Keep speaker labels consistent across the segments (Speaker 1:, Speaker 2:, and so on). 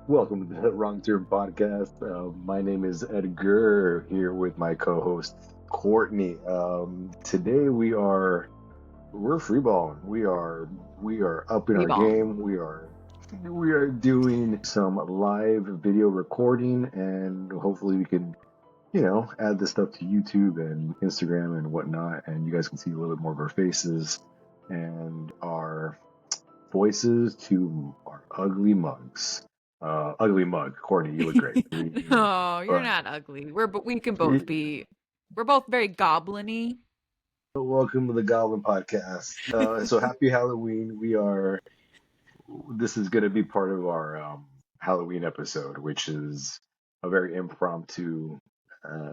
Speaker 1: Welcome to the Wrong Turn Podcast. My name is Edgar here with my co-host Courtney. Today we're freeballing. We are upping our
Speaker 2: Reball.
Speaker 1: game. We are doing some live video recording, and hopefully we can add this stuff to YouTube and Instagram and whatnot, and you guys can see a little bit more of our faces and our voices to our ugly mugs. Ugly mug, Courtney, you look great.
Speaker 2: No, you're
Speaker 1: But
Speaker 2: not ugly. We can both
Speaker 1: we-
Speaker 2: be. We're both very goblin-y.
Speaker 1: welcome to the Goblin Podcast. So happy Halloween. This is going to be part of our Halloween episode, which is a very impromptu uh,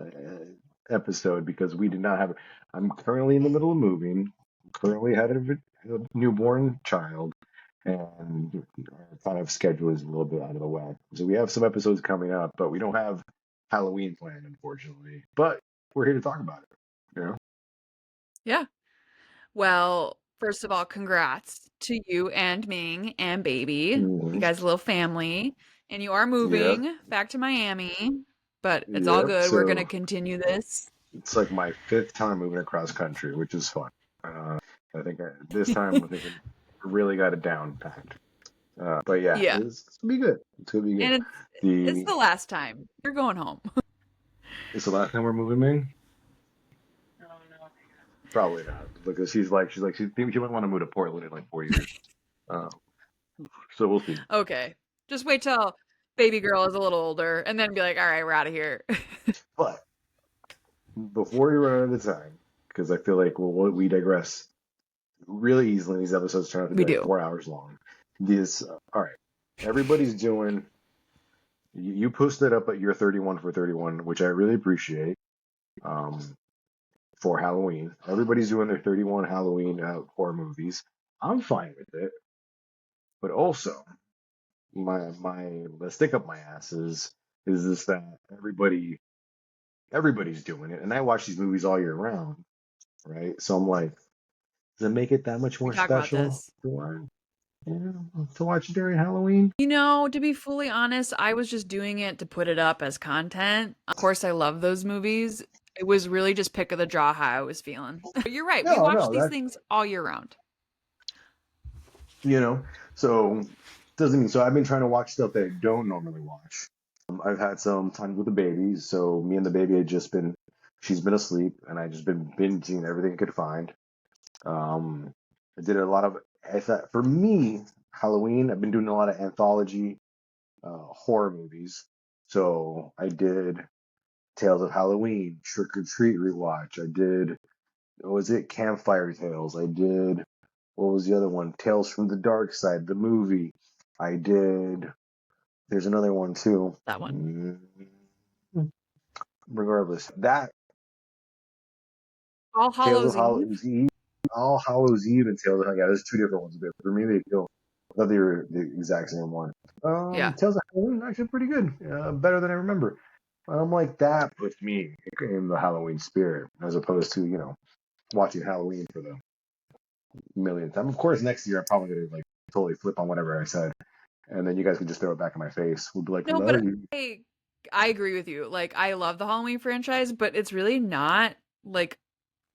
Speaker 1: episode because we did not have. I'm currently in the middle of moving. Currently had a newborn child, and our kind of schedule is a little bit out of the whack. So we have some episodes coming up, but we don't have Halloween planned, unfortunately. But we're here to talk about it. You know?
Speaker 2: Yeah. Well, first of all, congrats to you and Ming and baby. You
Speaker 1: Mhm.
Speaker 2: guys a little family. And you are
Speaker 1: Yep.
Speaker 2: moving back to Miami, but it's all
Speaker 1: Yep.
Speaker 2: good. We're gonna
Speaker 1: So
Speaker 2: continue this.
Speaker 1: it's like my fifth time moving across country, which is fun. I think this time I think we really got it down packed. But yeah,
Speaker 2: Yeah.
Speaker 1: it's gonna be good. It's gonna be good.
Speaker 2: And it's
Speaker 1: The
Speaker 2: the last time. You're going home.
Speaker 1: It's the last time we're moving, man. Probably not, because she might want to move to Portland in like 4 years. Uh, so we'll see.
Speaker 2: Okay. Just wait till baby girl is a little older and then be like, all right, we're out of here.
Speaker 1: But before we run out of time, because I feel like we digress really easily. These episodes turn out to be
Speaker 2: We
Speaker 1: like
Speaker 2: do.
Speaker 1: 4 hours long. All right. Everybody's doing. You posted up at your 31 for 31, which I really appreciate. Um, for Halloween, everybody's doing their 31 Halloween horror movies. I'm fine with it, but also my the stick up my ass is this that everybody's doing it, and I watch these movies all year round, right? So I'm like, does it make it that much
Speaker 2: We
Speaker 1: more
Speaker 2: talk about
Speaker 1: special
Speaker 2: this.
Speaker 1: to watch, to watch during Halloween?
Speaker 2: To be fully honest, I was just doing it to put it up as content. Of course, I love those movies. It was really just pick of the draw how I was feeling. But you're right. We
Speaker 1: No,
Speaker 2: watch
Speaker 1: no,
Speaker 2: these
Speaker 1: that
Speaker 2: things all year round.
Speaker 1: you know. So doesn't mean so. I've been trying to watch stuff that I don't normally watch. I've had some time with the baby, so me and the baby had just been. She's been asleep, and I just been binging everything I could find. Um, I did a lot of. I thought for me, Halloween. I've been doing a lot of anthology horror movies. So I did Tales of Halloween, Trick or Treat rewatch. I did. What was it? Campfire Tales. I did. What was the other one? Tales from the Dark Side, the movie. I did. There's another one too.
Speaker 2: That one.
Speaker 1: Regardless, that
Speaker 2: All
Speaker 1: Tales of
Speaker 2: Hallows Eve.
Speaker 1: Hallows Eve, All Hallows Eve, and Tales of Yeah, there's two different ones. But for me, they feel. I thought they were the exact same one.
Speaker 2: Yeah.
Speaker 1: Tales of Halloween actually pretty good. Better than I remember. I'm like that puts me in the Halloween spirit as opposed to watching Halloween for the millionth time. Of course, next year I'm probably gonna like totally flip on whatever I said, and then you guys can just throw it back in my face. We'll be like,
Speaker 2: No,
Speaker 1: love
Speaker 2: but
Speaker 1: you.
Speaker 2: I agree with you. Like I love the Halloween franchise, but it's really not like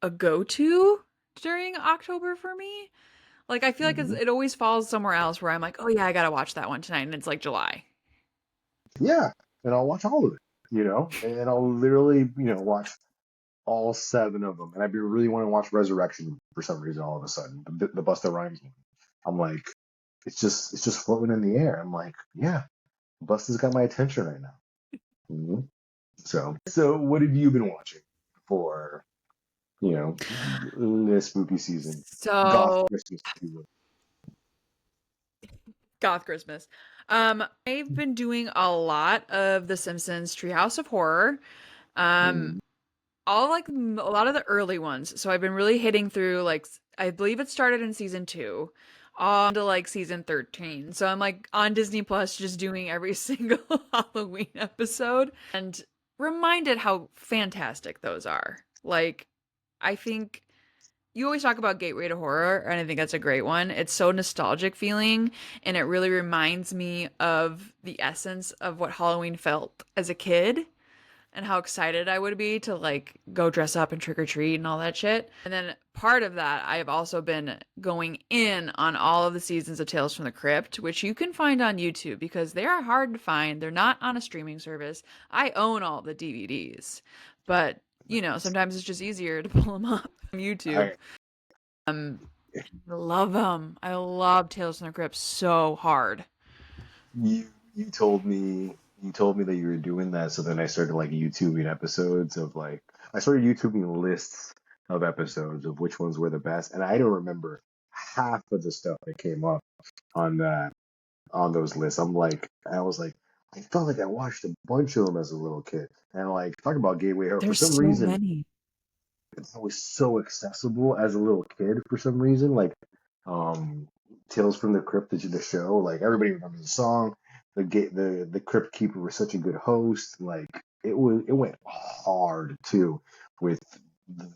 Speaker 2: a go-to during October for me. Like I feel like
Speaker 1: Mhm.
Speaker 2: it always falls somewhere else where I'm like, "Oh yeah, I got to watch that one tonight." And it's like July.
Speaker 1: Yeah, and I'll watch all of it. And I'll literally watch all seven of them. And I really want to watch Resurrection for some reason. All of a sudden, the Busta Rhymes one. I'm like, it's just floating in the air. I'm like, yeah, Busta's got my attention right now. hmm So what have you been watching for this spooky season? Goth
Speaker 2: So,
Speaker 1: Christmas, if you will.
Speaker 2: Goth Christmas. I've been doing a lot of The Simpsons Treehouse of Horror. Um,
Speaker 1: Mm,
Speaker 2: all like a lot of the early ones. So I've been really hitting through I believe it started in season 2 on to like season 13. So I'm like on Disney Plus just doing every single Halloween episode and reminded how fantastic those are. Like I think you always talk about gateway to horror, and I think that's a great one. It's so nostalgic feeling, and it really reminds me of the essence of what Halloween felt as a kid and how excited I would be to like go dress up and trick or treat and all that shit. And then part of that, I have also been going in on all of the seasons of Tales from the Crypt, which you can find on YouTube because they are hard to find. They're not on a streaming service. I own all the DVDs, but sometimes it's just easier to pull them up on YouTube.
Speaker 1: I
Speaker 2: Um, I love them. I love Tales from the Crypt so hard.
Speaker 1: you told me that you were doing that, so then I started like YouTubing episodes of like I started YouTubing lists of episodes of which ones were the best, and I don't remember half of the stuff that came up on that on those lists. I was like, I felt like I watched a bunch of them as a little kid, and like talk about gateway horror for
Speaker 2: There's
Speaker 1: some
Speaker 2: so
Speaker 1: reason
Speaker 2: many.
Speaker 1: it's always so accessible as a little kid for some reason. Like um Tales from the Crypt, the show, like everybody remembers the song. The Crypt Keeper was such a good host. Like it went hard too with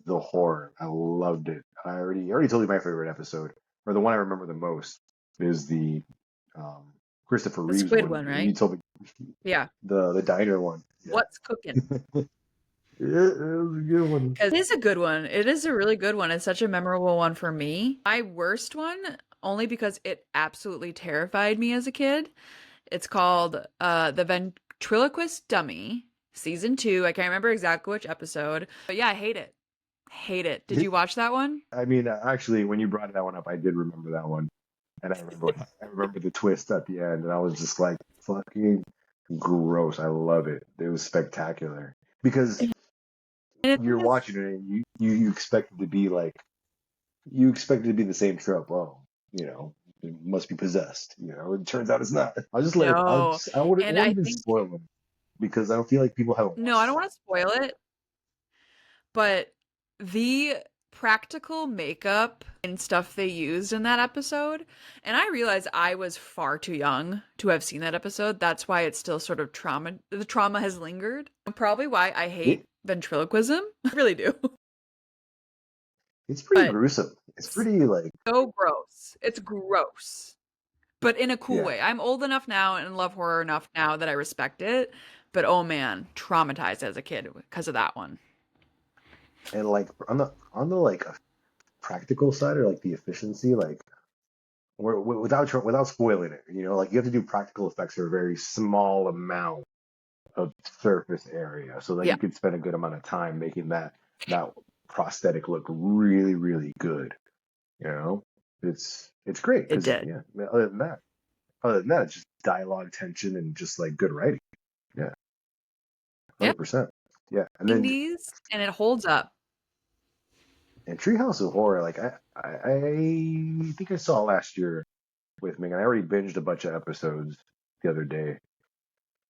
Speaker 1: the horror. I loved it. I already told you my favorite episode, or the one I remember the most is the um Christopher
Speaker 2: The
Speaker 1: Reeves
Speaker 2: squid
Speaker 1: one.
Speaker 2: one,
Speaker 1: And you
Speaker 2: right?
Speaker 1: told me
Speaker 2: Yeah.
Speaker 1: the diner one. Yeah.
Speaker 2: What's cooking?
Speaker 1: It was a good one.
Speaker 2: Because it is a good one. It is a really good one. It's such a memorable one for me. My worst one, only because it absolutely terrified me as a kid. It's called The Ventriloquist Dummy, season 2. I can't remember exactly which episode. But yeah, I hate it. Hate it. Did you watch that one?
Speaker 1: I mean, actually, when you brought that one up, I did remember that one, and I remember the twist at the end, and I was just like, "Fucking gross!" I love it. It was spectacular because
Speaker 2: And it
Speaker 1: you're
Speaker 2: is.
Speaker 1: watching it, and you expect it to be like you expect it to be the same trope. Oh, it must be possessed. It turns out it's not. I'll just let it.
Speaker 2: No.
Speaker 1: I
Speaker 2: And
Speaker 1: won't
Speaker 2: I
Speaker 1: even
Speaker 2: think,
Speaker 1: spoil them because I don't feel like people haven't
Speaker 2: no, I
Speaker 1: watched
Speaker 2: don't
Speaker 1: it.
Speaker 2: want to spoil it, but the practical makeup and stuff they used in that episode, and I realized I was far too young to have seen that episode. That's why it's still sort of the trauma has lingered. Probably why I
Speaker 1: It
Speaker 2: hate ventriloquism. I really do.
Speaker 1: it's pretty
Speaker 2: But
Speaker 1: gruesome. It's
Speaker 2: it's
Speaker 1: pretty like
Speaker 2: so gross. It's gross, but in a cool
Speaker 1: yeah.
Speaker 2: way. I'm old enough now and love horror enough now that I respect it. But oh man, traumatized as a kid because of that one.
Speaker 1: And like on the like practical side or like the efficiency, like without spoiling it, like you have to do practical effects for a very small amount of surface area, so that
Speaker 2: Yeah,
Speaker 1: you could spend a good amount of time making that prosthetic look really, really good. You know, it's great
Speaker 2: it
Speaker 1: because
Speaker 2: did.
Speaker 1: yeah. Other than that, it's just dialogue tension and just like good writing. Yeah,
Speaker 2: Yeah,
Speaker 1: 100%. Yeah, and then
Speaker 2: 90s, and it holds up.
Speaker 1: and Treehouse of Horror, like I think I saw last year with me, and I already binged a bunch of episodes the other day.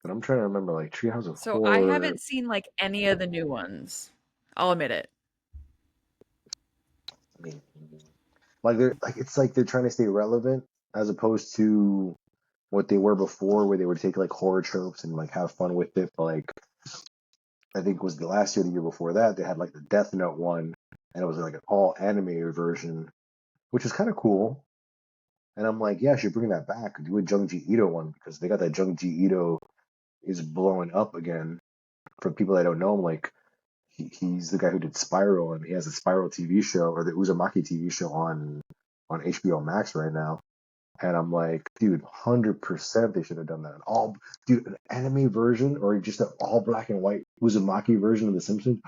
Speaker 1: But I'm trying to remember, like Treehouse of
Speaker 2: So I
Speaker 1: Horror.
Speaker 2: haven't seen like any of the new ones. I'll admit it.
Speaker 1: I mean, it's like they're trying to stay relevant as opposed to what they were before, where they would take like horror tropes and like have fun with it. But like I think it was the last year, the year before that, they had like the Death Note one, and it was like an all animated version, which was kind of cool. And I'm like, yeah, I should bring that back. Do a Junji Ito one because they got that Junji Ito is blowing up again. For people that don't know him, like he's the guy who did Spiral, and he has a Spiral TV show or the Uzumaki TV show on HBO Max right now. And I'm like, dude, 100% they should have done that. Dude, an anime version or just an all black and white Uzumaki version of The Simpsons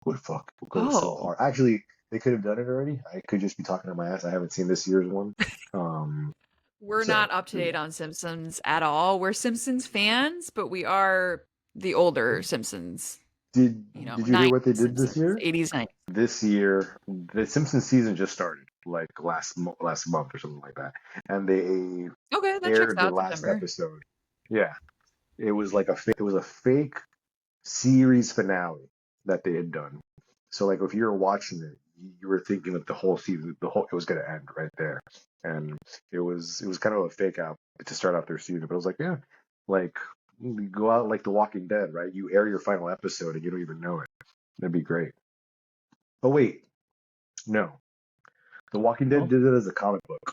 Speaker 1: would fuck go so
Speaker 2: Oh,
Speaker 1: hard. Actually, they could have done it already. I could just be talking to my ass. I haven't seen this year's one. Um,
Speaker 2: we're not
Speaker 1: so,
Speaker 2: up to
Speaker 1: but
Speaker 2: date
Speaker 1: yeah.
Speaker 2: on Simpsons at all. We're Simpsons fans, but we are the older Simpsons,
Speaker 1: Did did you hear
Speaker 2: 90s
Speaker 1: what they did this
Speaker 2: Simpsons,
Speaker 1: year?
Speaker 2: 80s, 90s.
Speaker 1: This year, the Simpsons season just started, like last month or something like that, and they
Speaker 2: Okay, that checks
Speaker 1: aired the
Speaker 2: out
Speaker 1: last
Speaker 2: September.
Speaker 1: episode. Yeah, it was like it was a fake series finale that they had done. So like if you were watching it, you were thinking that the whole season, it was gonna end right there, and it was kind of a fake out to start off their season. But it was like, yeah, like you go out like The Walking Dead, right? You air your final episode and you don't even know it. That'd be great. But wait, no. The Walking Dead
Speaker 3: No?
Speaker 1: did it as a comic book.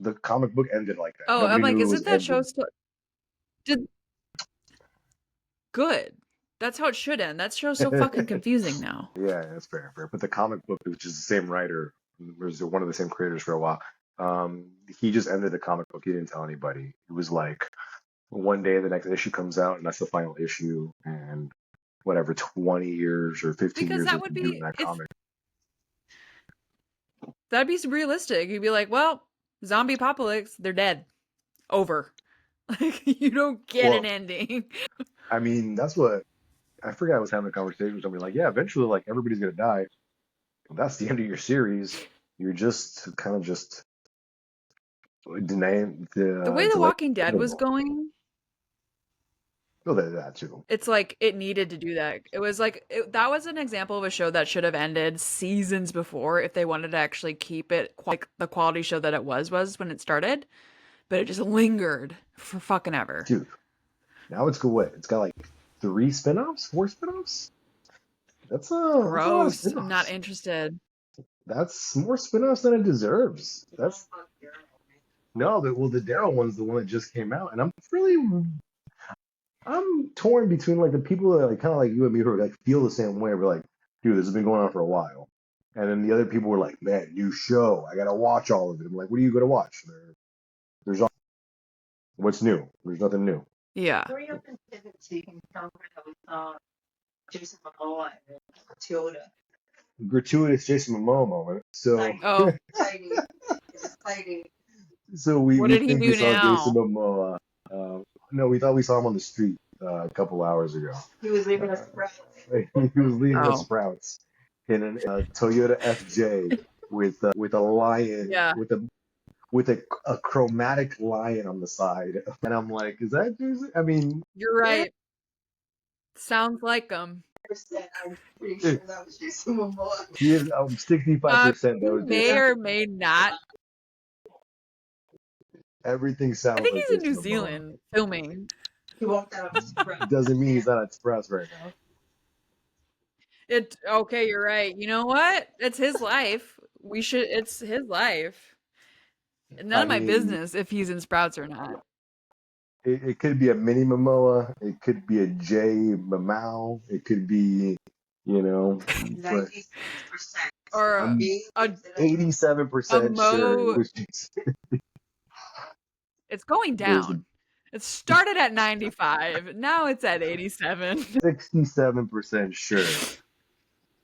Speaker 1: The comic book ended like that.
Speaker 2: Oh, I'm
Speaker 1: Nobody
Speaker 2: like,
Speaker 1: knew it
Speaker 2: isn't
Speaker 1: was
Speaker 2: that show
Speaker 1: ending.
Speaker 2: still did good? That's how it should end. That show's so fucking confusing now.
Speaker 1: Yeah, that's fair, fair. But the comic book, which is the same writer, was one of the same creators for a while. He just ended the comic book. He didn't tell anybody. It was like one day the next issue comes out, and that's the final issue. And whatever, 20 years or 15
Speaker 2: Because
Speaker 1: years
Speaker 2: that
Speaker 1: into
Speaker 2: would
Speaker 1: doing
Speaker 2: be
Speaker 1: that
Speaker 2: if
Speaker 1: comic.
Speaker 2: that'd be realistic. You'd be like, well, zombie apocalypse, they're dead. Over. Like you don't get an
Speaker 1: Well,
Speaker 2: ending.
Speaker 1: I mean, that's what I forgot. I was having a conversation with somebody like, yeah, eventually, like everybody's gonna die. That's the end of your series. You're just kind of just denying
Speaker 2: The way The
Speaker 1: delay.
Speaker 2: Walking Dead was going,
Speaker 1: Oh, that too.
Speaker 2: it's like it needed to do that. It was like that was an example of a show that should have ended seasons before if they wanted to actually keep it like the quality show that it was when it started, but it just lingered for fucking ever.
Speaker 1: Dude, now it's good. What? It's got like three spin-offs, four spin-offs. That's a lot of
Speaker 2: Gross. I'm not
Speaker 1: spin-offs.
Speaker 2: interested.
Speaker 1: That's more spin-offs than it deserves. That's no, the Daryl one's the one that just came out, and I'm torn between like the people that like kind of like you and me who are, like feel the same way. We're like, dude, this has been going on for a while, and then the other people were like, man, new show, I gotta watch all of it. I'm like, what are you gonna watch? There's what's new? There's nothing new.
Speaker 2: Yeah.
Speaker 4: Hurry up and pivot so you can tell her with Jason Momoa and Matilda.
Speaker 1: Gratuitous Jason Momoa moment. So
Speaker 2: Oh,
Speaker 4: Tiny. It's tiny.
Speaker 1: so we
Speaker 2: what
Speaker 1: we
Speaker 2: did he
Speaker 1: think we
Speaker 2: do
Speaker 1: saw Jason
Speaker 2: now?
Speaker 1: Momoa. No, we thought we saw him on the street a couple hours ago.
Speaker 4: He was leaving us
Speaker 1: Uh,
Speaker 4: breath.
Speaker 1: he was leaving us
Speaker 2: Oh,
Speaker 1: sprouts in a Toyota FJ with a lion
Speaker 2: yeah.
Speaker 1: with a chromatic lion on the side, and I'm like, is that Jason? I mean,
Speaker 2: You're right. Sounds like him.
Speaker 4: I'm pretty sure that was Jason Momoa.
Speaker 1: he is 65%
Speaker 2: He
Speaker 1: that was
Speaker 2: may
Speaker 1: Jason.
Speaker 2: or may not.
Speaker 1: Everything
Speaker 2: I
Speaker 1: sounds
Speaker 2: think
Speaker 1: like
Speaker 2: he's in
Speaker 1: Jason
Speaker 2: New
Speaker 1: Momoa.
Speaker 2: Zealand filming.
Speaker 4: He walked out of his breath.
Speaker 1: Doesn't mean he's not at Sprouts right now.
Speaker 2: It okay, you're right. You know what? It's his life. It's his life. None
Speaker 1: I
Speaker 2: of my
Speaker 1: mean,
Speaker 2: business if he's in Sprouts or not.
Speaker 1: it could be a mini Momoa. It could be a J Mamau. It could be, but
Speaker 4: 96%.
Speaker 2: Or
Speaker 1: I'm
Speaker 2: a
Speaker 1: 87% sure it
Speaker 2: Mo
Speaker 1: was Jason.
Speaker 2: it's going
Speaker 1: There's
Speaker 2: down. It started at 95. Now it's at 87.
Speaker 1: 67% sure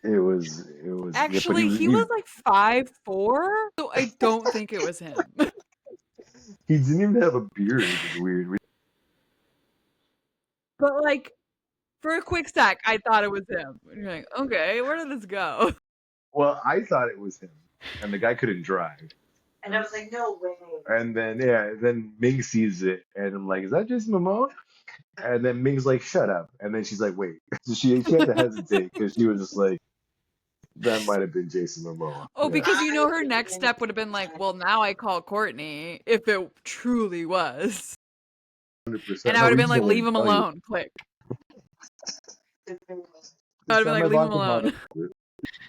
Speaker 1: it was yeah, but
Speaker 2: Actually, he was like 5'4", so I don't think it was him.
Speaker 1: he didn't even have a beard, which is weird.
Speaker 2: But like for a quick sec, I thought it was him. And you're like, okay, where did this go?
Speaker 1: Well, I thought it was him, and the guy couldn't drive.
Speaker 4: And I was like, no way.
Speaker 1: And then Ming sees it, and I'm like, is that Jason Momoa? And then Ming's like, shut up. And then she's like, wait. So she had to hesitate because she was just like, that might have been Jason Momoa.
Speaker 2: Oh,
Speaker 1: Yeah,
Speaker 2: because her next step would have been like, well, now I call Courtney if it truly was.
Speaker 1: 100%.
Speaker 2: And I
Speaker 1: No,
Speaker 2: would have
Speaker 1: we
Speaker 2: been
Speaker 1: just
Speaker 2: like,
Speaker 1: don't want
Speaker 2: leave
Speaker 1: to
Speaker 2: him
Speaker 1: tell you.
Speaker 2: alone. Click. I would have
Speaker 1: It's
Speaker 2: been
Speaker 1: not
Speaker 2: like,
Speaker 1: my
Speaker 2: leave him
Speaker 1: vodka
Speaker 2: alone.
Speaker 1: bottle.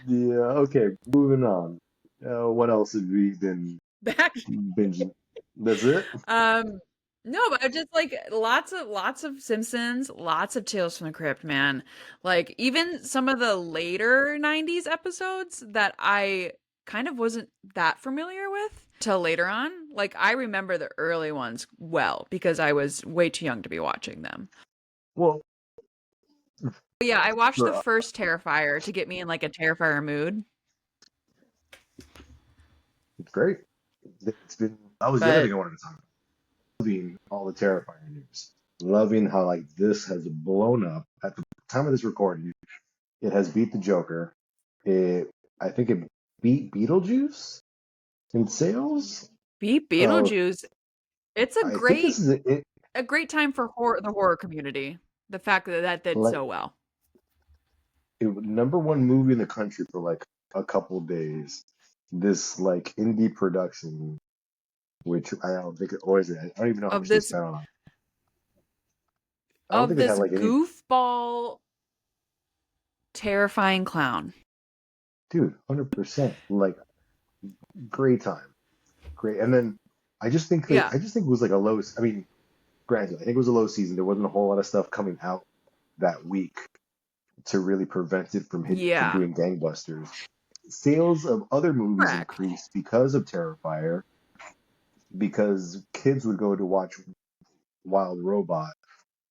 Speaker 1: Yeah, okay, moving on. What else have we been
Speaker 2: Back.
Speaker 1: binging? That's it?
Speaker 2: No, but I just like lots of Simpsons, lots of Tales from the Crypt, man. Like even some of the later 90s episodes that I kind of wasn't that familiar with till later on. Like I remember the early ones well because I was way too young to be watching them.
Speaker 1: Well,
Speaker 2: But yeah, I watched the
Speaker 1: for
Speaker 2: first Terrifier to get me in like a Terrifier mood.
Speaker 1: it's great. That was the other
Speaker 2: But
Speaker 1: thing I wanted to talk about. Loving all the Terrifier news. Loving how like this has blown up at the time of this recording. It has beat the Joker. I think it beat Beetlejuice in sales.
Speaker 2: beat
Speaker 1: Uh,
Speaker 2: Beetlejuice. It's
Speaker 1: I think this is it.
Speaker 2: a great time for the horror community. The fact that that did
Speaker 1: Like
Speaker 2: so well.
Speaker 1: number one movie in the country for like a couple days. This like indie production, which I don't think it was. I don't even know how
Speaker 2: Of
Speaker 1: much they
Speaker 2: this
Speaker 1: spent on it. I don't
Speaker 2: of
Speaker 1: think it had
Speaker 2: this
Speaker 1: like any.
Speaker 2: goofball terrifying clown.
Speaker 1: dude, 100%. Like, great time, great. And then
Speaker 2: Yeah.
Speaker 1: I just think it was like a low. I mean, granted, I think it was a low season. There wasn't a whole lot of stuff coming out that week to really prevent it from
Speaker 2: Yeah.
Speaker 1: doing gangbusters. Sales of other movies
Speaker 2: Correct.
Speaker 1: increased because of Terrifier, because kids would go to watch Wild Robot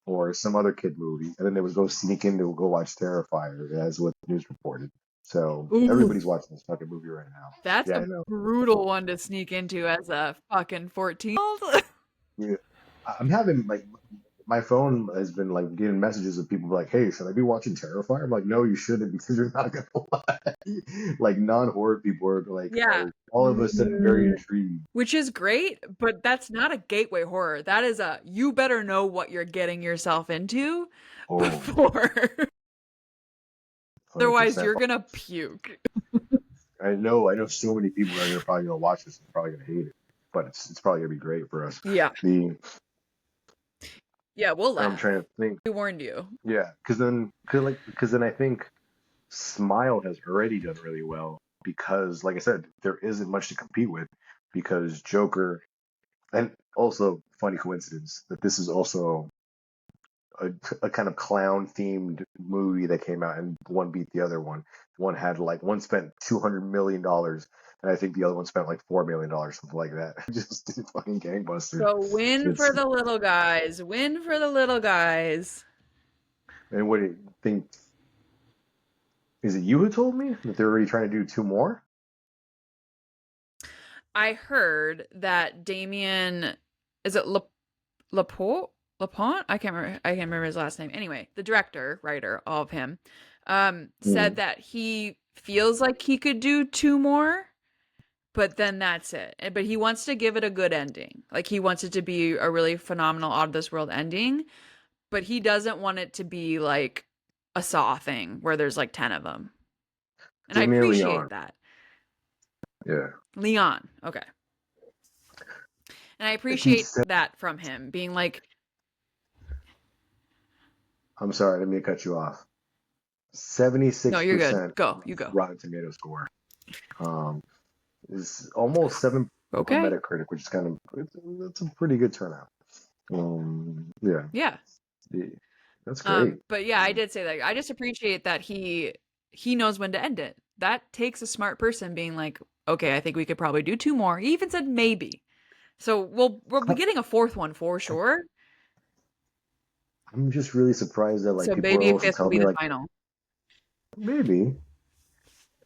Speaker 1: or some other kid movie, and then they would go sneak in to go watch Terrifier, as what the news reported. So
Speaker 2: Ooh,
Speaker 1: everybody's watching this fucking movie right now.
Speaker 2: that's
Speaker 1: Yeah,
Speaker 2: a
Speaker 1: I know.
Speaker 2: brutal one to sneak into as a fucking 14-year-old.
Speaker 1: Yeah. I'm having like my phone has been like getting messages of people like, "Hey, should I be watching Terrifier?" I'm like, "No, you shouldn't because you're not gonna lie." Like non-horror people
Speaker 2: Yeah.
Speaker 1: are all of a sudden very intrigued.
Speaker 2: Which is great, but that's not a gateway horror. That is a you better know what you're getting yourself into
Speaker 1: Oh,
Speaker 2: before. Otherwise,
Speaker 1: 100%.
Speaker 2: you're gonna puke.
Speaker 1: I know so many people are probably gonna watch this and probably gonna hate it, but it's probably gonna be great for us.
Speaker 2: Yeah.
Speaker 1: The
Speaker 2: Yeah, we'll
Speaker 1: I'm
Speaker 2: laugh.
Speaker 1: trying to think.
Speaker 2: We warned you.
Speaker 1: Yeah, because then I think Smile has already done really well because, like I said, there isn't much to compete with because Joker, and also funny coincidence that this is also a, a kind of clown themed movie that came out and one beat the other one. One had like one spent $200 million and I think the other one spent like $4 million, something like that. Just did fucking gangbusters.
Speaker 2: So win for
Speaker 1: It's
Speaker 2: the little guys. Win for the little guys.
Speaker 1: and what do you think? Is it you who told me that they're already trying to do two more?
Speaker 2: I heard that Damien, is it Laporte? Laporte? I can't remember his last name. Anyway, the director, writer of him, said
Speaker 1: Mm.
Speaker 2: that he feels like he could do two more, but then that's it. But he wants to give it a good ending. Like he wants it to be a really phenomenal, out of this world ending, but he doesn't want it to be like a Saw thing where there's like 10 of them. And I
Speaker 1: Damien Leon.
Speaker 2: appreciate that.
Speaker 1: Yeah.
Speaker 2: Leon. Okay. And I
Speaker 1: He
Speaker 2: appreciate
Speaker 1: said,
Speaker 2: that from him being like,
Speaker 1: I'm sorry, let me cut you off.
Speaker 2: no, you're good.
Speaker 1: 76%
Speaker 2: Go. You go.
Speaker 1: Rotten Tomato score. Um, is almost 7 on
Speaker 2: Okay.
Speaker 1: Metacritic, which is kind of it's a pretty good turnout. Yeah,
Speaker 2: Yeah.
Speaker 1: yeah, that's great.
Speaker 2: But yeah, I did say that. I just appreciate that he knows when to end it. That takes a smart person being like, okay, I think we could probably do two more. He even said maybe. So we'll be getting a fourth one for sure.
Speaker 1: I'm just really surprised that like
Speaker 2: So
Speaker 1: people are
Speaker 2: maybe a
Speaker 1: also
Speaker 2: fifth will
Speaker 1: telling
Speaker 2: be
Speaker 1: me
Speaker 2: the
Speaker 1: like
Speaker 2: final.
Speaker 1: maybe,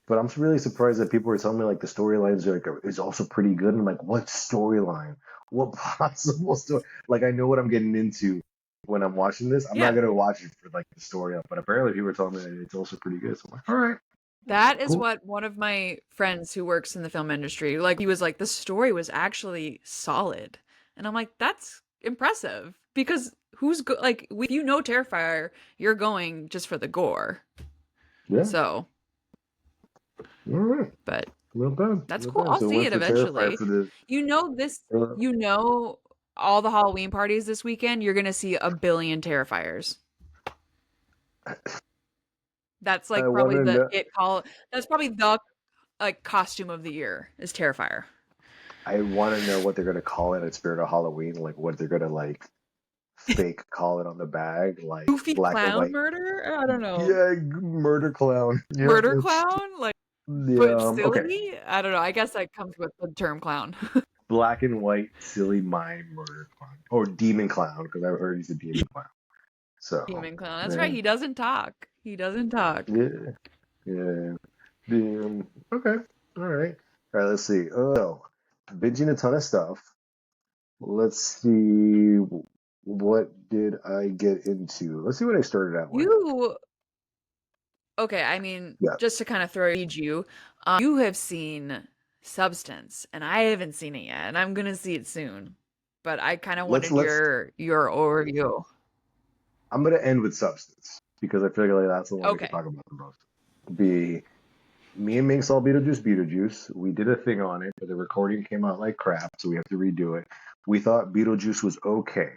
Speaker 1: but I'm really surprised that people are telling me like the storylines are like is also pretty good. I'm like, what storyline? What possible story? Like I know what I'm getting into when I'm watching this. I'm not
Speaker 2: Yeah.
Speaker 1: gonna watch it for like the story up, but apparently people are telling me that it's also pretty good. So I'm like, all right,
Speaker 2: That is
Speaker 1: cool.
Speaker 2: what one of my friends who works in the film industry, like he was like, the story was actually solid. And I'm like, that's impressive because like if you know Terrifier, you're going just for the gore.
Speaker 1: Yeah,
Speaker 2: So,
Speaker 1: all right.
Speaker 2: but
Speaker 1: Not bad.
Speaker 2: that's
Speaker 1: Not
Speaker 2: cool.
Speaker 1: bad.
Speaker 2: I'll
Speaker 1: So
Speaker 2: see
Speaker 1: win
Speaker 2: it
Speaker 1: for Terrifier
Speaker 2: eventually.
Speaker 1: for the.
Speaker 2: You know this,
Speaker 1: Uh,
Speaker 2: you know all the Halloween parties this weekend, you're going to see a billion Terrifiers. That's
Speaker 1: I
Speaker 2: like
Speaker 1: want
Speaker 2: probably
Speaker 1: to
Speaker 2: the
Speaker 1: know.
Speaker 2: it call that's probably the like costume of the year is Terrifier.
Speaker 1: I want to know what they're gonna call it at Spirit of Halloween. Like what they're gonna like fake call it on the bag, like
Speaker 2: Goofy
Speaker 1: black and
Speaker 2: clown
Speaker 1: white.
Speaker 2: murder? I don't know.
Speaker 1: Yeah, murder clown. Yep,
Speaker 2: Murder
Speaker 1: that's
Speaker 2: clown? Like,
Speaker 1: yeah.
Speaker 2: but
Speaker 1: Okay,
Speaker 2: silly? I don't know. I guess that comes with the term clown.
Speaker 1: black and white, silly mime murder clown or demon clown because I've heard he's a demon clown. So
Speaker 2: Demon clown. That's right.
Speaker 1: yeah,
Speaker 2: He doesn't talk. He doesn't talk.
Speaker 1: yeah, yeah. Okay, all right, all right. Let's see. Oh, binging a ton of stuff. Let's see. What did I get into? Let's see what I started out with.
Speaker 2: You okay? I mean,
Speaker 1: Yeah.
Speaker 2: just to kind of throw you, you have seen Substance, and I haven't seen it yet, and I'm gonna see it soon. But I kind of wanted
Speaker 1: Let's.
Speaker 2: your overview.
Speaker 1: I'm gonna end with substance because I feel like that's the one we can
Speaker 2: Okay.
Speaker 1: talk about the most. The Me and Ming saw Beetlejuice. We did a thing on it, but the recording came out like crap, so we have to redo it. We thought Beetlejuice was okay.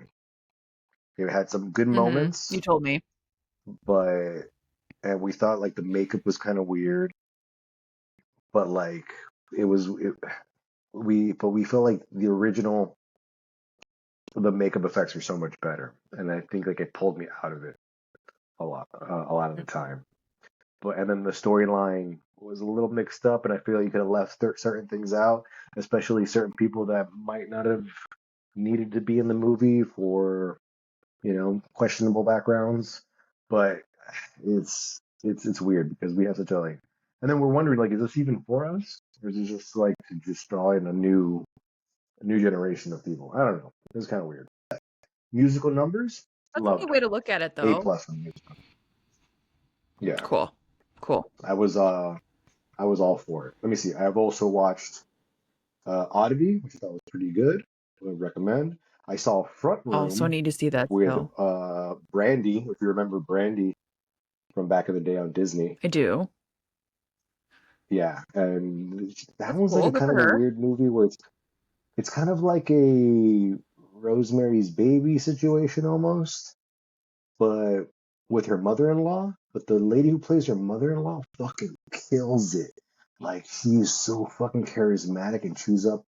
Speaker 1: It had some good
Speaker 2: You
Speaker 1: moments,
Speaker 2: told me.
Speaker 1: but and we thought like the makeup was kind of weird. but like it was it, we feel like the original, the makeup effects were so much better, and I think like it pulled me out of it a lot of the time. But and then the storyline was a little mixed up, and I feel like you could have left certain things out, especially certain people that might not have needed to be in the movie for questionable backgrounds. But it's weird because we have such a like, and then we're wondering like, is this even for us, or is it just like to just draw in a new generation of people? I don't know. It's kind of weird. Musical numbers,
Speaker 2: That's a
Speaker 1: loved
Speaker 2: good
Speaker 1: them.
Speaker 2: way to look at it,
Speaker 1: A
Speaker 2: though.
Speaker 1: plus on musical. Yeah,
Speaker 2: Cool. Cool.
Speaker 1: I was all for it. Let me see. I've also watched Oddity, which I thought was pretty good. I would recommend. I saw Front
Speaker 2: Also
Speaker 1: Room
Speaker 2: need to see that
Speaker 1: with
Speaker 2: still.
Speaker 1: Brandy, if you remember Brandy from back in the day on Disney.
Speaker 2: I do.
Speaker 1: Yeah, and that
Speaker 2: That's
Speaker 1: one's like
Speaker 2: cool.
Speaker 1: a
Speaker 2: Good
Speaker 1: kind
Speaker 2: for
Speaker 1: of a
Speaker 2: her.
Speaker 1: weird movie where it's kind of like a Rosemary's Baby situation almost, but with her mother-in-law. But the lady who plays her mother-in-law fucking kills it. Like she is so fucking charismatic and chews up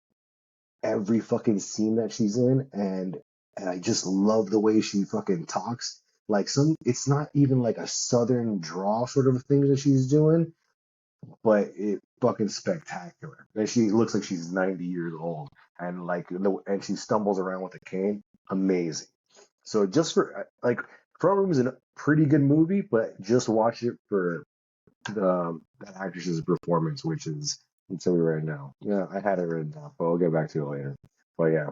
Speaker 1: every fucking scene that she's in, and I just love the way she fucking talks. Like it's not even like a southern drawl sort of thing that she's doing, but it fucking spectacular. And she looks like she's 90 years old, and and she stumbles around with a cane. Amazing. So just for like, Front Room is a pretty good movie, but just watch it for that actress's performance, which is, I'll tell you right now. Yeah, I had it written down, but I'll get back to it later. But yeah,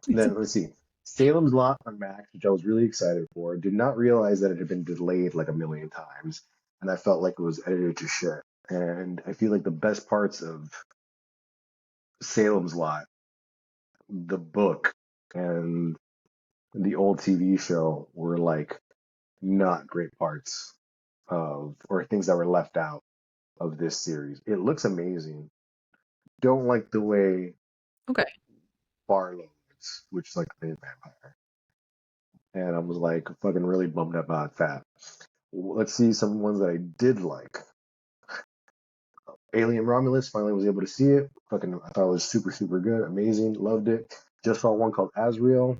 Speaker 1: then let's see. Salem's Lot on Max, which I was really excited for. Did not realize that it had been delayed like a million times, and I felt like it was edited to shit. And I feel like the best parts of Salem's Lot, the book, and the old TV show were like not great parts of, or things that were left out of this series. It looks amazing. Don't like the way
Speaker 2: Okay.
Speaker 1: Barlow looks, which is like the vampire. And I was like fucking really bummed about that. Let's see some ones that I did like. Alien Romulus, finally was able to see it. Fucking, I thought it was super, super good, amazing, loved it. Just saw one called Azrael.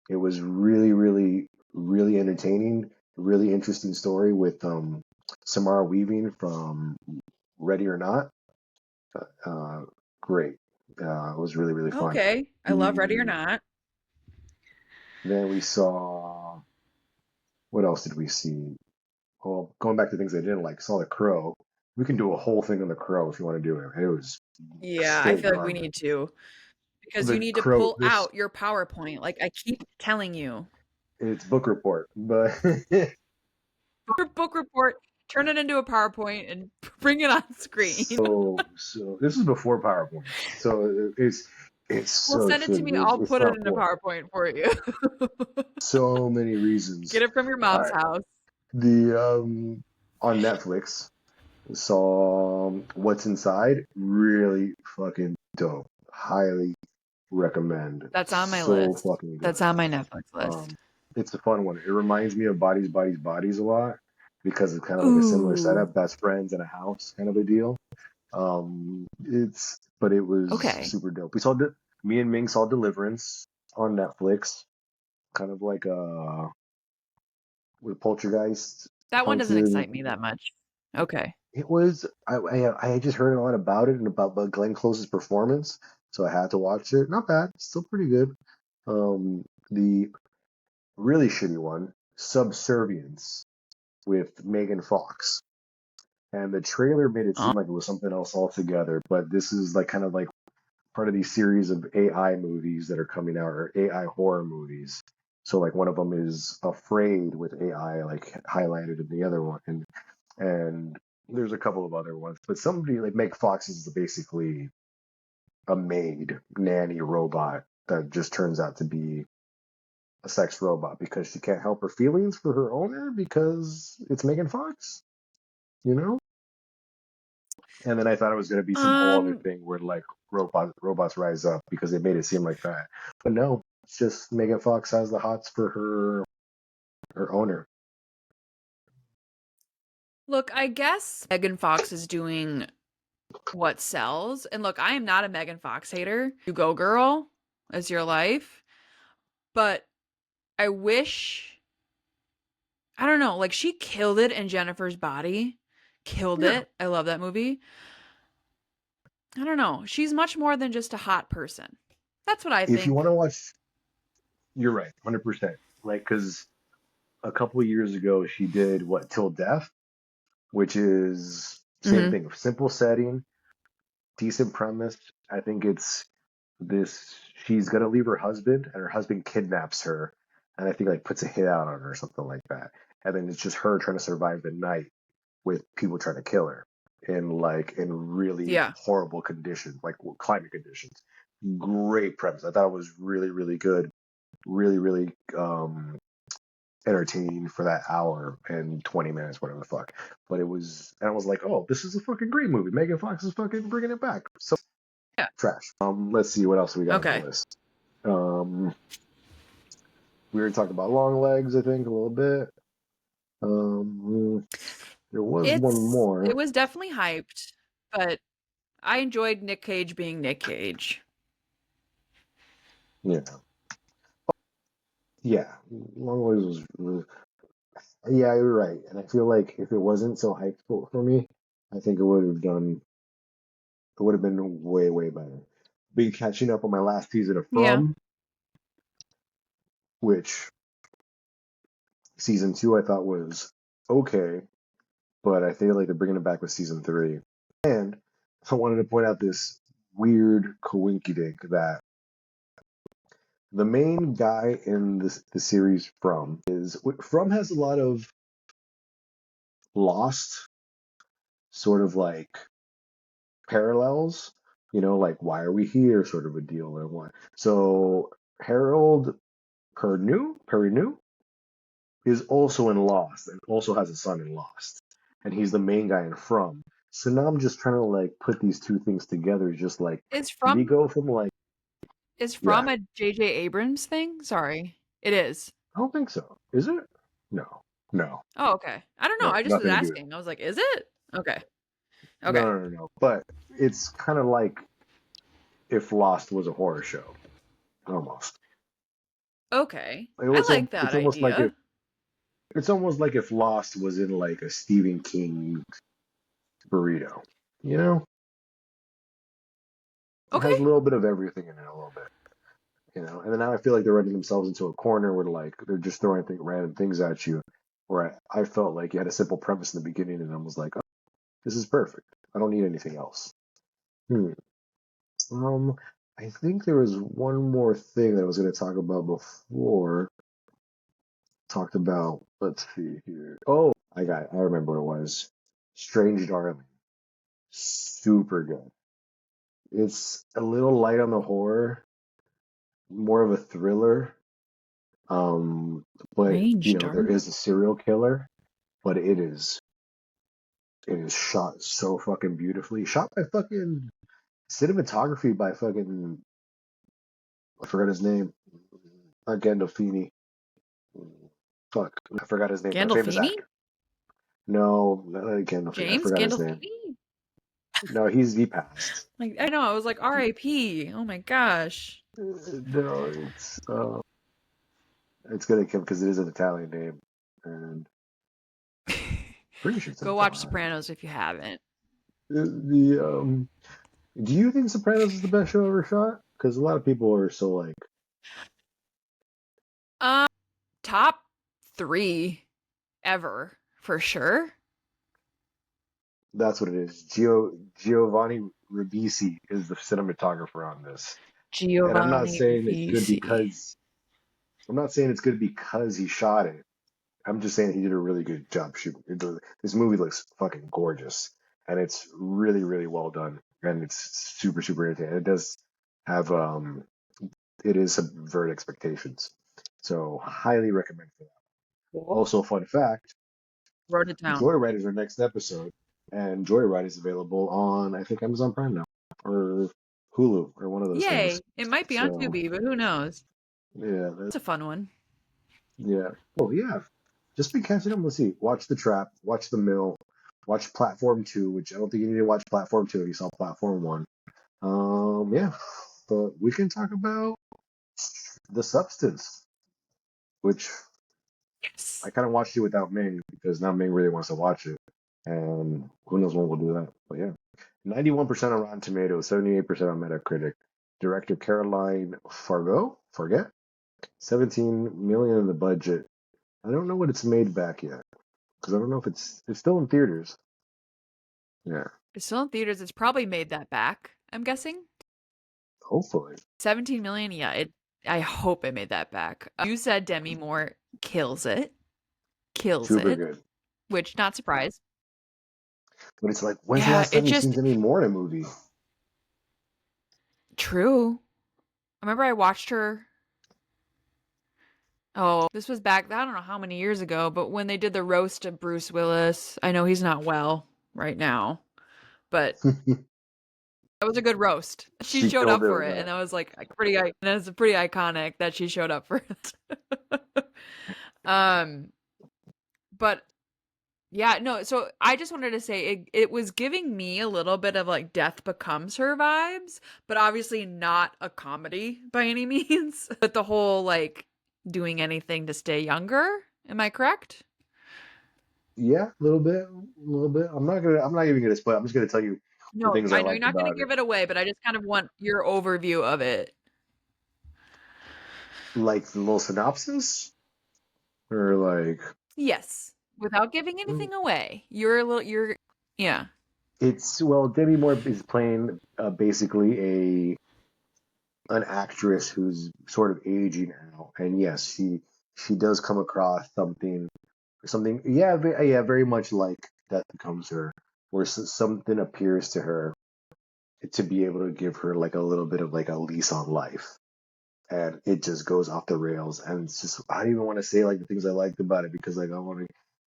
Speaker 1: It was really, really, really entertaining. Really interesting story with Samara Weaving from Ready or Not. Uh, Great. It was really, really fun.
Speaker 2: Okay. I love Ready or
Speaker 1: The
Speaker 2: Not.
Speaker 1: Then we saw, what else did we see? Well, going back to things I didn't like, saw The Crow. We can do a whole thing on The Crow if you want to do it. It was
Speaker 2: Yeah, I
Speaker 1: straight
Speaker 2: feel like we
Speaker 1: garbage.
Speaker 2: need to because you
Speaker 1: The
Speaker 2: need to
Speaker 1: Crow,
Speaker 2: pull out your PowerPoint, like I keep telling you.
Speaker 1: it's book report, but
Speaker 2: Your book report, turn it into a PowerPoint and bring it on screen.
Speaker 1: so this is before PowerPoint. So it's
Speaker 2: Well,
Speaker 1: so
Speaker 2: send it to me. I'll
Speaker 1: it's
Speaker 2: put it
Speaker 1: not
Speaker 2: in a
Speaker 1: for
Speaker 2: PowerPoint for you.
Speaker 1: so many
Speaker 2: Get
Speaker 1: reasons.
Speaker 2: it from your
Speaker 1: All
Speaker 2: mom's
Speaker 1: right,
Speaker 2: house.
Speaker 1: the on Netflix saw What's Inside. Really fucking dope. Highly recommend.
Speaker 2: That's on my
Speaker 1: So
Speaker 2: list.
Speaker 1: fucking
Speaker 2: That's
Speaker 1: good.
Speaker 2: on my Netflix list.
Speaker 1: Um, it's a fun one. It reminds me of Bodies, Bodies, Bodies a lot because it's kind of like a similar
Speaker 2: Ooh.
Speaker 1: setup, best friends in a house kind of a deal. But it was
Speaker 2: Okay.
Speaker 1: super dope. Me and Ming saw Deliverance on Netflix, kind of like with Poltergeist
Speaker 2: That one doesn't
Speaker 1: haunted.
Speaker 2: excite me that much. Okay.
Speaker 1: It was I had just heard a lot about it and about Glenn Close's performance, so I had to watch it. Not bad, still pretty good. The really shitty one, Subservience with Megan Fox. And the trailer made it
Speaker 2: Oh,
Speaker 1: seem like it was something else altogether, but this is like kind of like part of these series of AI movies that are coming out, or AI horror movies. So like one of them is Afraid with AI like highlighted in the other one, and there's a couple of other ones. But somebody like Meg Fox is basically a maid nanny robot that just turns out to be a sex robot because she can't help her feelings for her owner because it's Megan Fox, you know? And then I thought it was going to be some whole other
Speaker 2: um,
Speaker 1: thing where like robots rise up because they made it seem like that. But no, it's just Megan Fox has the hots for her owner.
Speaker 2: look, I guess Megan Fox is doing what sells. And look, I am not a Megan Fox hater. You go, girl. It's your life. But I wish, I don't know, like she killed it in Jennifer's Body. Killed
Speaker 1: Yeah.
Speaker 2: it. I love that movie. I don't know. She's much more than just a hot person. That's what I
Speaker 1: If you
Speaker 2: think.
Speaker 1: want to watch, you're right, 100%. Like, because a couple of years ago she did what Till Death, which is same
Speaker 2: Hmm.
Speaker 1: thing, simple setting, decent premise. I think it's this she's gonna leave her husband and her husband kidnaps her and I think like puts a hit out on her or something like that. And then it's just her trying to survive the night with people trying to kill her in really
Speaker 2: Yeah.
Speaker 1: horrible conditions, like climate conditions. Great premise. I thought it was really, really good. Really, really entertaining for that hour and 20 minutes, whatever the fuck. But it was, and I was like, oh, this is a fucking great movie. Megan Fox is fucking bringing it back. So
Speaker 2: Yeah.
Speaker 1: trash. Let's see what else we got on the
Speaker 2: Okay.
Speaker 1: list. Um, we already talked about Long Legs, I think, a little bit. There was one
Speaker 2: It
Speaker 1: more.
Speaker 2: was definitely hyped, but I enjoyed Nick Cage being Nick Cage.
Speaker 1: Yeah, yeah. Long Legs was yeah, you're right. And I feel like if it wasn't so hyped for me, I think it would have been way, way better. Been catching up on my last season of
Speaker 2: Yeah.
Speaker 1: From, which season two I thought was okay, but I feel like they're bringing it back with season three. And I wanted to point out this weird coinkydink that the main guy in the series From has a lot of Lost sort of like parallels, like why are we here sort of a deal and what. So Harold Perrineau is also in Lost and also has a son in Lost. And he's the main guy in From. So now I'm just trying to like put these two things together, just like
Speaker 2: Is
Speaker 1: did he
Speaker 2: from
Speaker 1: go from like
Speaker 2: is
Speaker 1: yeah,
Speaker 2: from a J.J. Abrams thing? Sorry. It is.
Speaker 1: I don't think so. Is it? No. No.
Speaker 2: Oh, okay. I don't know.
Speaker 1: No,
Speaker 2: I just was
Speaker 1: nothing to do with it.
Speaker 2: asking. I was like, is it? Okay.
Speaker 1: No,
Speaker 2: Okay.
Speaker 1: no, no, no. But it's kind of like if Lost was a horror show, almost.
Speaker 2: Okay.
Speaker 1: Like,
Speaker 2: I
Speaker 1: It's
Speaker 2: like
Speaker 1: al-
Speaker 2: that
Speaker 1: it's almost like if
Speaker 2: idea.
Speaker 1: it's almost like if Lost was in like a Stephen King burrito. You know, it has a
Speaker 2: Okay.
Speaker 1: little bit of everything in it, a little bit. And then now I feel like they're running themselves into a corner where like they're just throwing random things at you. Where I felt like you had a simple premise in the beginning, and I was like, oh, this is perfect. I don't need anything else. Hmm. Um, I think there was one more thing that I was going to talk about before. Talked about. Let's see here. Oh, I remember what it was. Strange Darling. Super good. It's a little light on the horror, more of a thriller. Um, but
Speaker 2: Range
Speaker 1: there
Speaker 2: darling.
Speaker 1: is a serial killer, but it is shot so fucking beautifully. Shot by fucking cinematography by fucking I forgot his name. Not Gandolfini. Fuck, I forgot his name. The famous
Speaker 2: Gandolfini?
Speaker 1: actor. No, not Gandolfini. I
Speaker 2: James
Speaker 1: forgot his name.
Speaker 2: Gandolfini?
Speaker 1: No, he passed.
Speaker 2: Like I know, I was like R.I.P. Oh my gosh.
Speaker 1: No, it's gonna come because it is an Italian name, and pretty sure it's an
Speaker 2: Go watch
Speaker 1: Italian
Speaker 2: Sopranos if you haven't.
Speaker 1: name. Do you think Sopranos is the best show ever shot? Because a lot of people are so like,
Speaker 2: Um, top 3 ever for sure.
Speaker 1: that's what it is. Giovanni Ribisi is the cinematographer on this, and
Speaker 2: Giovanni Ribisi.
Speaker 1: I'm not saying it's good because he shot it. I'm just saying he did a really good job shooting. This movie looks fucking gorgeous, and it's really, really well done, and it's super, super entertaining. Have it is subvert expectations, so highly recommend for that.
Speaker 2: Cool.
Speaker 1: Also, fun fact:
Speaker 2: Wrote it down.
Speaker 1: Joyride is our next episode, and Joyride is available on I think Amazon Prime now, or Hulu, or one of those things.
Speaker 2: Yay. It might be on
Speaker 1: So
Speaker 2: Tubi, but who knows?
Speaker 1: yeah,
Speaker 2: It's a fun one.
Speaker 1: yeah. Oh yeah, just been catching up. Let's see. Watch The Trap. Watch The Mill. Watch Platform 2, which I don't think you need to watch Platform 2 if you saw Platform 1. Yeah, but we can talk about The Substance, which I
Speaker 2: Yes.
Speaker 1: kind of watched it without Ming because now Ming really wants to watch it, and who knows when we'll do that. But yeah, 91% on Rotten Tomatoes, 78% on Metacritic. Director Caroline Forget, 17 million in the budget. I don't know what it's made back yet because I don't know if it's still in theaters. Yeah,
Speaker 2: It's still in theaters. It's probably made that back, I'm guessing.
Speaker 1: hopefully.
Speaker 2: 17 million, yeah, I hope it made that back. You said Demi Moore kills it. Kills
Speaker 1: Super
Speaker 2: it,
Speaker 1: good.
Speaker 2: which not surprised.
Speaker 1: But it's like, when's the
Speaker 2: Yeah,
Speaker 1: last
Speaker 2: it
Speaker 1: time you've seen
Speaker 2: just
Speaker 1: Demi Moore in a movie?
Speaker 2: true. I remember I watched her. Oh, this was back, I don't know how many years ago, but when they did the roast of Bruce Willis, I know he's not well right now, but that was a good roast. She
Speaker 1: She
Speaker 2: showed
Speaker 1: killed
Speaker 2: up
Speaker 1: it
Speaker 2: for
Speaker 1: with
Speaker 2: it, and
Speaker 1: that.
Speaker 2: that was like that's pretty iconic that she showed up for it. um, but yeah, no, so I just wanted to say it was giving me a little bit of like Death Becomes Her vibes, but obviously not a comedy by any means. But the whole like doing anything to stay younger, am I correct?
Speaker 1: Yeah, a little bit, a little bit. I'm not even gonna spoil. I'm just gonna tell you the
Speaker 2: No,
Speaker 1: things I
Speaker 2: I know you're
Speaker 1: liked
Speaker 2: not going to
Speaker 1: about it.
Speaker 2: give it away, but I just kind of want your overview of it.
Speaker 1: Like the little synopsis, or like
Speaker 2: Yes, without giving
Speaker 1: mm,
Speaker 2: anything away. You're yeah.
Speaker 1: it's well, Demi Moore is playing basically a an actress who's sort of aging out, and yes, she does come across something. Yeah, yeah, very much like Death Becomes Her, where something appears to her to be able to give her like a little bit of like a lease on life, and it just goes off the rails. And it's just I don't even want to say like the things I liked about it because like I want to,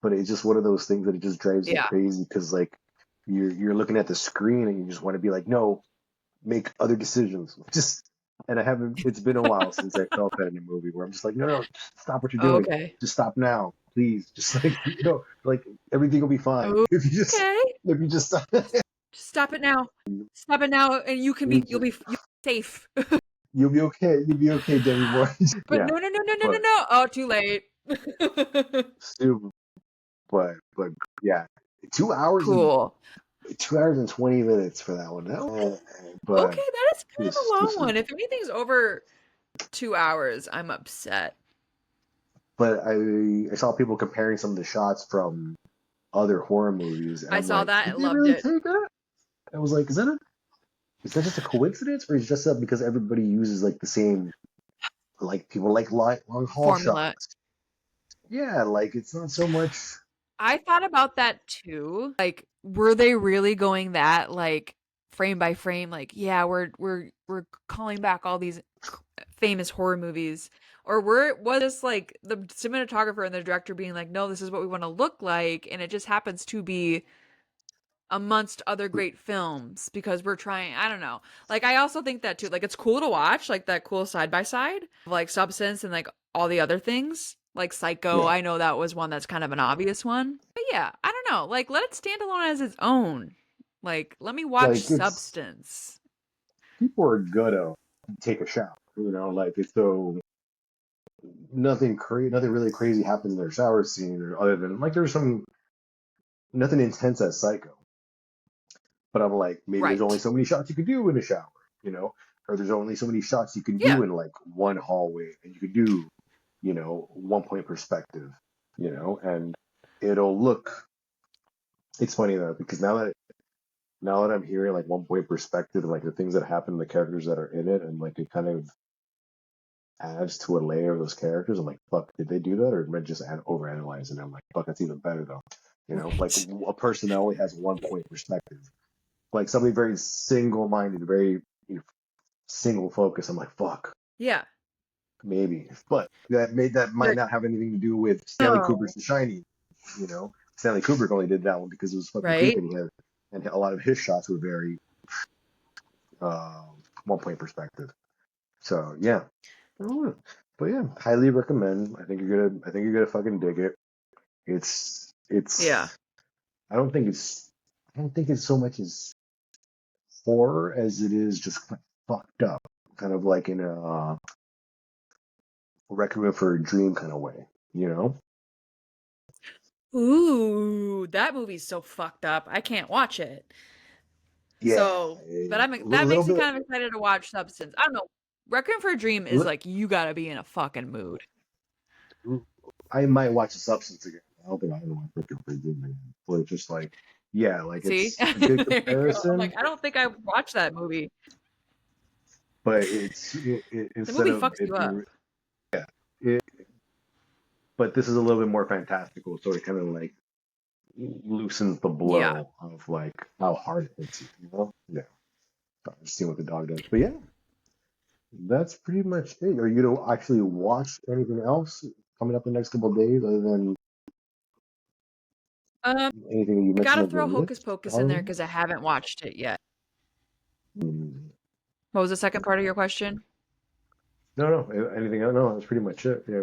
Speaker 1: but it's just one of those things that it just drives you
Speaker 2: Yeah.
Speaker 1: crazy because like you're looking at the screen and you just want to be like, no, make other decisions. Just and I haven't. It's been a while since I felt that in a movie where I'm just like, no, no, stop what you're doing.
Speaker 2: Okay.
Speaker 1: Just stop now, please. Just like like everything will be fine if you just
Speaker 2: Okay.
Speaker 1: stop.
Speaker 2: Stop it now. Stop it now, and you'll be safe.
Speaker 1: You'll be okay. You'll be okay, Demi Moore.
Speaker 2: But
Speaker 1: Yeah,
Speaker 2: no, no, no, no, no, no,
Speaker 1: but
Speaker 2: no. Oh, too late.
Speaker 1: stupid. But yeah, 2 hours and
Speaker 2: Cool.
Speaker 1: 2 hours and 20 minutes for that one. But
Speaker 2: Okay, that is kind of a long
Speaker 1: this is.
Speaker 2: one. If anything's over 2 hours, I'm upset.
Speaker 1: But I saw people comparing some of the shots from other horror movies, and
Speaker 2: I
Speaker 1: I'm
Speaker 2: saw
Speaker 1: like,
Speaker 2: that
Speaker 1: did
Speaker 2: and
Speaker 1: they
Speaker 2: loved
Speaker 1: really
Speaker 2: it.
Speaker 1: take that? I was like, is that just a coincidence, or is it just that because everybody uses like the same like people like long haul
Speaker 2: Formula.
Speaker 1: shots? Yeah, like it's not so much.
Speaker 2: I thought about that too. Like, were they really going that like frame by frame? Like, yeah, we're calling back all these famous horror movies, or was this like the cinematographer and the director being like, no, this is what we want to look like, and it just happens to be amongst other great films because we're trying. I don't know. Like, I also think that too. Like, it's cool to watch, like that cool side by side, like Substance and like all the other things. Like Psycho,
Speaker 1: Yeah,
Speaker 2: I know that was one that's kind of an obvious one. But yeah, I don't know. Like, let it stand alone as its own. Like, let me watch
Speaker 1: like it's
Speaker 2: Substance.
Speaker 1: people are gonna take a shower, like it's so nothing really crazy happens in their shower scene, or other than like there's some nothing intense as Psycho. But I'm like, maybe there's only
Speaker 2: Right.
Speaker 1: so many shots you could do in a shower, you know, or there's only so many shots you can
Speaker 2: Yeah.
Speaker 1: do in like one hallway, and you could do, 1 point perspective, and it'll look. It's funny though because now that I'm hearing like 1 point perspective and like the things that happen, the characters that are in it, and like it kind of adds to a layer of those characters. I'm like, fuck, did they do that, or am I just overanalyzing? I'm like, fuck, that's even better though. Like
Speaker 2: Right.
Speaker 1: a person that only has 1 point perspective, like somebody very single-minded, very single focus. I'm like, fuck,
Speaker 2: Yeah.
Speaker 1: maybe, but that might
Speaker 2: You're
Speaker 1: not have anything to do with Stanley
Speaker 4: No.
Speaker 1: Kubrick's The Shining. Stanley Kubrick only did that one because it was fucking creepy,
Speaker 2: right.
Speaker 1: and a lot of his shots were very uh, 1 point perspective. So yeah, I don't know. But yeah, highly recommend. I think you're gonna fucking dig it. It's
Speaker 2: Yeah.
Speaker 1: I don't think it's so much as horror as it is just fucked up, kind of like in a Requiem for a Dream kind of way, you know?
Speaker 2: Ooh, that movie's so fucked up. I can't watch it.
Speaker 1: Yeah,
Speaker 2: So, but
Speaker 1: a
Speaker 2: that
Speaker 1: little
Speaker 2: makes me
Speaker 1: bit.
Speaker 2: kind of excited to watch Substance. I don't know. Requiem for a Dream is like you gotta be in a fucking mood.
Speaker 1: I might watch The Substance again. I don't think I ever watch Requiem for a Dream again. But it's just like, yeah, like
Speaker 2: See?
Speaker 1: it's a good
Speaker 2: There you go. I'm
Speaker 1: comparison,
Speaker 2: like, I don't think I watched that movie.
Speaker 1: but
Speaker 2: The
Speaker 1: instead
Speaker 2: movie
Speaker 1: of
Speaker 2: fucks
Speaker 1: it
Speaker 2: you up.
Speaker 1: being, it, but this is a little bit more fantastical, so it kind of like loosens the
Speaker 2: Yeah.
Speaker 1: blow of like how hard it hits you, you know? Yeah. Just seeing what the dog does. But yeah, that's pretty much it. Are you gonna actually watch anything else coming up the next couple of days other than
Speaker 2: Um,
Speaker 1: anything that you
Speaker 2: I
Speaker 1: mentioned
Speaker 2: gotta
Speaker 1: of the
Speaker 2: throw Hocus
Speaker 1: list?
Speaker 2: Pocus in there
Speaker 1: Halloween?
Speaker 2: because I haven't watched it yet.
Speaker 1: Hmm.
Speaker 2: What was the second part of your question?
Speaker 1: No, no, anything else? No, that's pretty much it. Yeah,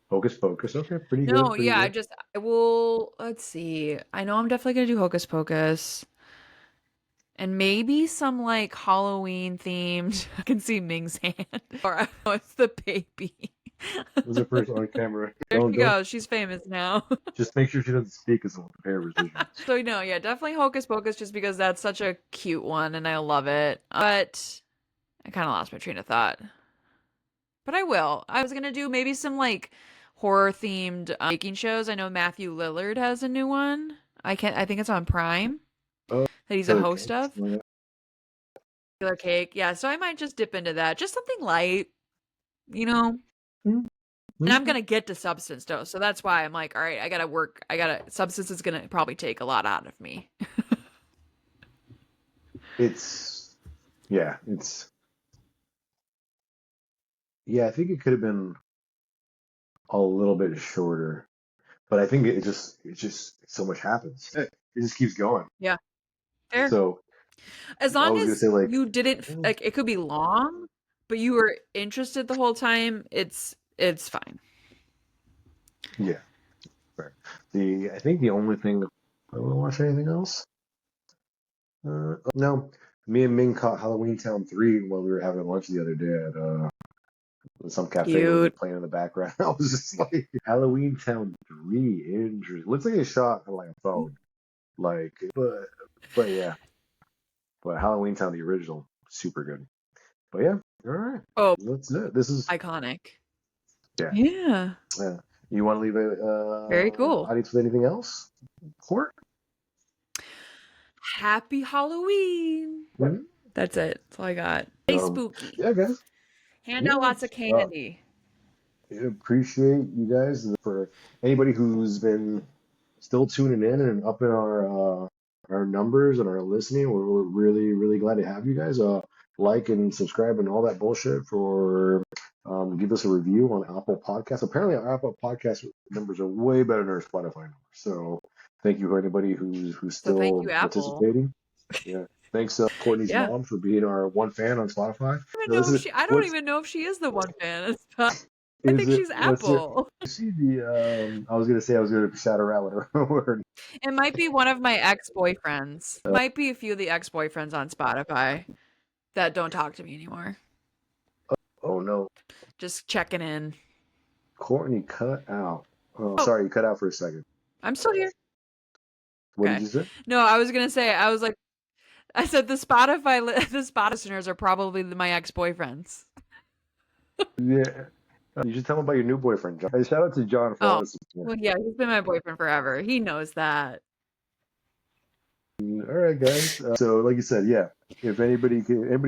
Speaker 1: Hocus Pocus. Okay, pretty good,
Speaker 2: No,
Speaker 1: pretty
Speaker 2: yeah,
Speaker 1: good.
Speaker 2: I will, let's see. I know I'm definitely gonna do Hocus Pocus. And maybe some like Halloween themed. I can see Ming's hand. Or oh, it's the baby.
Speaker 1: Was the first on camera?
Speaker 2: There she
Speaker 1: Don't
Speaker 2: goes. She's famous now.
Speaker 1: just make sure she doesn't speak because it'll compare residuals.
Speaker 2: So no, yeah, definitely Hocus Pocus just because that's such a cute one and I love it. But I kind of lost my train of thought. But I will. I was gonna do maybe some like horror themed baking shows. I know Matthew Lillard has a new one. I think it's on Prime
Speaker 1: Oh,
Speaker 2: that he's a
Speaker 1: killer
Speaker 2: host
Speaker 1: cakes.
Speaker 2: of. Killer Cake. Yeah, so I might just dip into that. Just something light, you know. And I'm
Speaker 1: Okay.
Speaker 2: gonna get to Substance though, so that's why I'm like, all right, I gotta work. Substance is gonna probably take a lot out of me.
Speaker 1: It's yeah, yeah. I think it could have been a little bit shorter, but I think it just so much happens. It just keeps going.
Speaker 2: Yeah, fair.
Speaker 1: So
Speaker 2: As
Speaker 1: I
Speaker 2: long
Speaker 1: was gonna
Speaker 2: as
Speaker 1: say like,
Speaker 2: you didn't like, it could be long, but you were interested the whole time. It's fine.
Speaker 1: yeah, fair. I think the only thing I want to watch anything else. No, me and Ming caught Halloween Town 3 while we were having lunch the other day at some cafe. It was
Speaker 2: Cute.
Speaker 1: like playing in the background. I was just like, Halloween Town 3, interesting. Looks like a shot on like a phone. Like, but yeah, but Halloween Town, the original, super good. But yeah, all right,
Speaker 2: Oh,
Speaker 1: that's it. This is
Speaker 2: iconic.
Speaker 1: yeah.
Speaker 2: Yeah.
Speaker 1: You want to leave a
Speaker 2: Very cool.
Speaker 1: audience with anything else? Court?
Speaker 2: Happy Halloween.
Speaker 1: Mhm.
Speaker 2: That's it. That's all I got. Stay spooky.
Speaker 1: Yeah, guys.
Speaker 2: Hand out
Speaker 1: Yeah.
Speaker 2: lots of candy.
Speaker 1: Appreciate you guys for anybody who's been still tuning in and up in our numbers and our listening. We're really really glad to have you guys. Like and subscribe and all that bullshit for give us a review on Apple Podcasts. Apparently, our Apple Podcast numbers are way better than our Spotify numbers. So thank you for anybody who's
Speaker 2: So thank you,
Speaker 1: still
Speaker 2: Apple.
Speaker 1: participating. Yeah. Thanks, Courtney's
Speaker 2: Yeah.
Speaker 1: mom, for being our one fan on Spotify. So this is
Speaker 2: I don't
Speaker 1: what's
Speaker 2: even know if she is the one fan. I
Speaker 1: is
Speaker 2: think
Speaker 1: it?
Speaker 2: she's
Speaker 1: What's it?
Speaker 2: Apple.
Speaker 1: Is she the? I was gonna say I was gonna shout her out with her word.
Speaker 2: It might be one of my ex-boyfriends. Might be a few of the ex-boyfriends on Spotify that don't talk to me anymore.
Speaker 1: Oh no,
Speaker 2: Just checking in.
Speaker 1: Courtney cut out. Oh,
Speaker 2: Oh,
Speaker 1: sorry, you cut out for a second.
Speaker 2: I'm still here.
Speaker 1: What did
Speaker 2: Okay.
Speaker 1: you say?
Speaker 2: No, I was gonna say I was like I said the the Spotify listeners are probably my ex-boyfriends.
Speaker 1: Yeah, you should tell him about your new boyfriend, John. Hey, shout out to John for all
Speaker 2: Oh,
Speaker 1: his support.
Speaker 2: well, yeah, he's been my boyfriend forever. He knows that.
Speaker 1: All right, guys. So, like you said, yeah. If anybody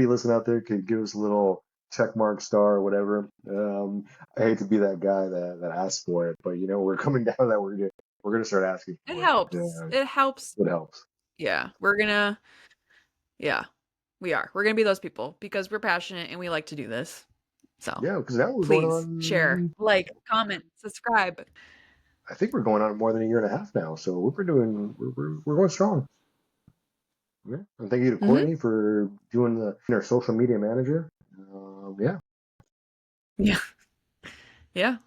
Speaker 1: listen out there could give us a little check mark, star, or whatever. I hate to be that guy that asks for it, but we're coming down to that. We're gonna start asking
Speaker 2: It
Speaker 1: for it.
Speaker 2: helps. It helps.
Speaker 1: It helps.
Speaker 2: Yeah, yeah, we are. We're gonna be those people because we're passionate and we like to do this. So
Speaker 1: Yeah, because now we're going
Speaker 2: please share,
Speaker 1: on.
Speaker 2: like, comment, subscribe.
Speaker 1: I think we're going on more than a year and a half now, so we're going strong. Yeah. And thank you to
Speaker 2: Hmm.
Speaker 1: Courtney for doing our social media manager. Yeah.
Speaker 2: Yeah. Yeah.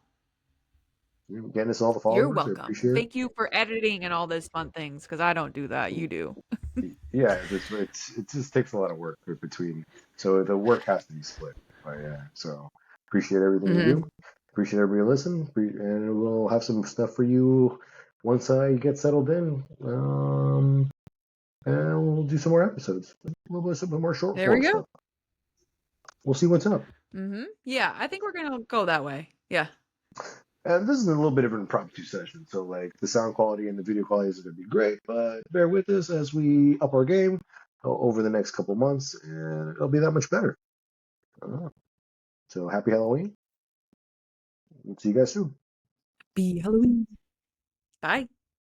Speaker 1: getting us all the
Speaker 2: You're
Speaker 1: followers. I
Speaker 2: welcome.
Speaker 1: appreciate
Speaker 2: Thank you for editing and all those fun things because I don't do that. You do.
Speaker 1: it. Yeah, it just takes a lot of work between, so the work has to be split. But yeah, so appreciate everything you
Speaker 2: Hmm.
Speaker 1: do. Appreciate everybody listen, and we'll have some stuff for you once I get settled in. And we'll do some more episodes, a little bit some more short
Speaker 2: There we
Speaker 1: form
Speaker 2: go.
Speaker 1: stuff. We'll see what's up.
Speaker 2: Yeah, I think we're gonna go that way. Yeah.
Speaker 1: And this is a little bit of an impromptu session, so like the sound quality and the video quality is going to be great, but bear with us as we up our game over the next couple months, and it'll be that much better. So happy Halloween. See you guys soon.
Speaker 2: Be Halloween. Bye.